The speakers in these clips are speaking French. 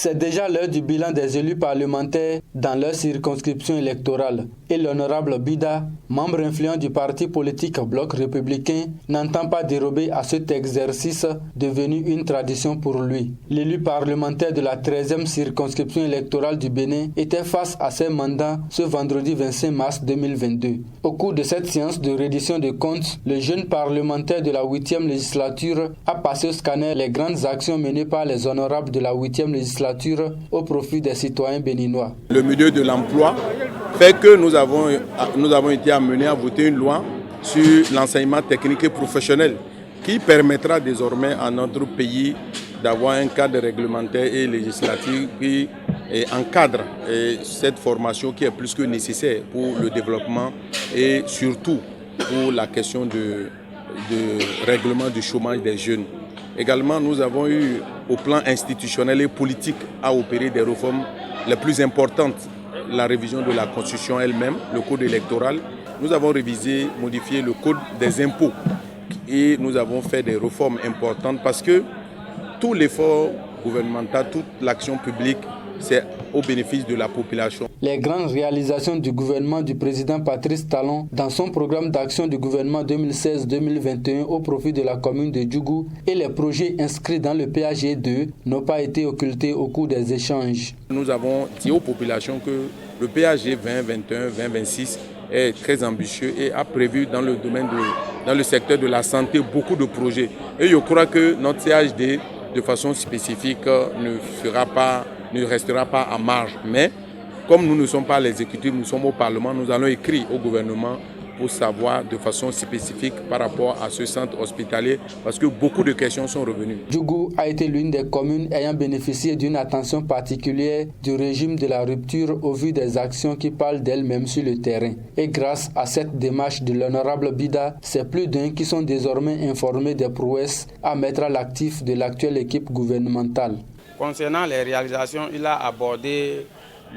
C'est déjà l'heure du bilan des élus parlementaires dans leur circonscription électorale. Et l'honorable Bida, membre influent du parti politique Bloc républicain, n'entend pas dérober à cet exercice devenu une tradition pour lui. L'élu parlementaire de la 13e circonscription électorale du Bénin était face à ses mandats ce vendredi 25 mars 2022. Au cours de cette séance de reddition de comptes, le jeune parlementaire de la 8e législature a passé au scanner les grandes actions menées par les honorables de la 8e législature au profit des citoyens béninois. Le milieu de l'emploi fait que nous avons été amenés à voter une loi sur l'enseignement technique et professionnel qui permettra désormais à notre pays d'avoir un cadre réglementaire et législatif qui encadre cette formation qui est plus que nécessaire pour le développement et surtout pour la question de règlement du chômage des jeunes. Également, nous avons eu au plan institutionnel et politique à opérer des réformes les plus importantes. La révision de la Constitution elle-même, le code électoral. Nous avons révisé, modifié le code des impôts et nous avons fait des réformes importantes parce que tout l'effort gouvernemental, toute l'action publique, c'est au bénéfice de la population. Les grandes réalisations du gouvernement du président Patrice Talon dans son programme d'action du gouvernement 2016-2021 au profit de la commune de Djougou et les projets inscrits dans le PAG2 n'ont pas été occultés au cours des échanges. Nous avons dit aux populations que le PAG 2021-2026 est très ambitieux et a prévu dans le secteur de la santé beaucoup de projets. Et je crois que notre CHD de façon spécifique ne restera pas à marge. Mais comme nous ne sommes pas l'exécutif, nous sommes au Parlement, nous allons écrire au gouvernement pour savoir de façon spécifique par rapport à ce centre hospitalier parce que beaucoup de questions sont revenues. Djougou a été l'une des communes ayant bénéficié d'une attention particulière du régime de la rupture au vu des actions qui parlent d'elles-mêmes sur le terrain. Et grâce à cette démarche de l'honorable Bida, c'est plus d'un qui sont désormais informés des prouesses à mettre à l'actif de l'actuelle équipe gouvernementale. Concernant les réalisations, il a abordé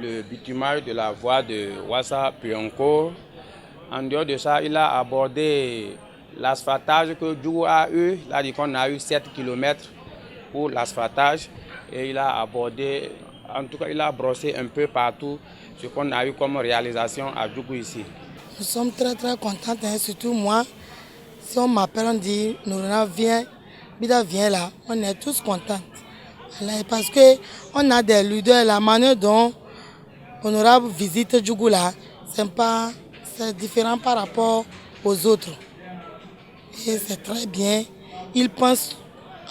le bitumage de la voie de Ouassa-Pionco. En dehors de ça, il a abordé l'asphaltage que Djougou a eu. Il a dit qu'on a eu 7 km pour l'asphaltage. Et il a abordé, en tout cas, il a brossé un peu partout ce qu'on a eu comme réalisation à Djougou ici. Nous sommes très contents, surtout moi. Si on m'appelle, on dit, Nourana viens, Bida viens là, on est tous contents. Parce qu'on a des leaders, la manière dont Honorable visite Djougou là, c'est différent par rapport aux autres. Et c'est très bien, ils pensent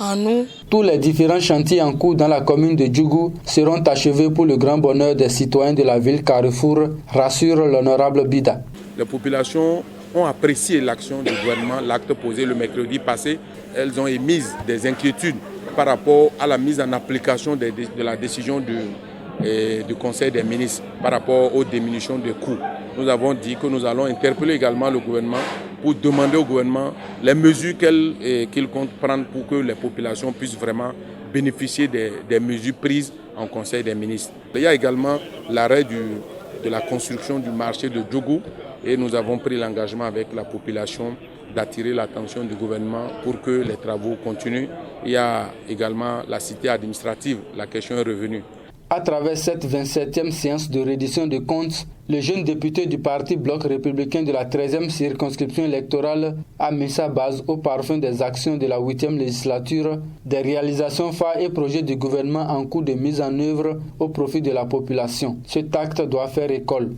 en nous. Tous les différents chantiers en cours dans la commune de Djougou seront achevés pour le grand bonheur des citoyens de la ville Carrefour, rassure l'honorable Bida. Les populations ont apprécié l'action du gouvernement, l'acte posé le mercredi passé. Elles ont émis des inquiétudes par rapport à la mise en application de la décision du Conseil des ministres par rapport aux diminutions des coûts. Nous avons dit que nous allons interpeller également le gouvernement pour demander au gouvernement les mesures qu'il compte prendre pour que les populations puissent vraiment bénéficier des mesures prises en Conseil des ministres. Il y a également l'arrêt de la construction du marché de Djougou et nous avons pris l'engagement avec la population d'attirer l'attention du gouvernement pour que les travaux continuent. Il y a également la cité administrative, la question est revenue. À travers cette 27e séance de reddition de comptes, le jeune député du parti Bloc républicain de la 13e circonscription électorale a mis sa base au parfum des actions de la 8e législature, des réalisations phares et projets du gouvernement en cours de mise en œuvre au profit de la population. Cet acte doit faire école.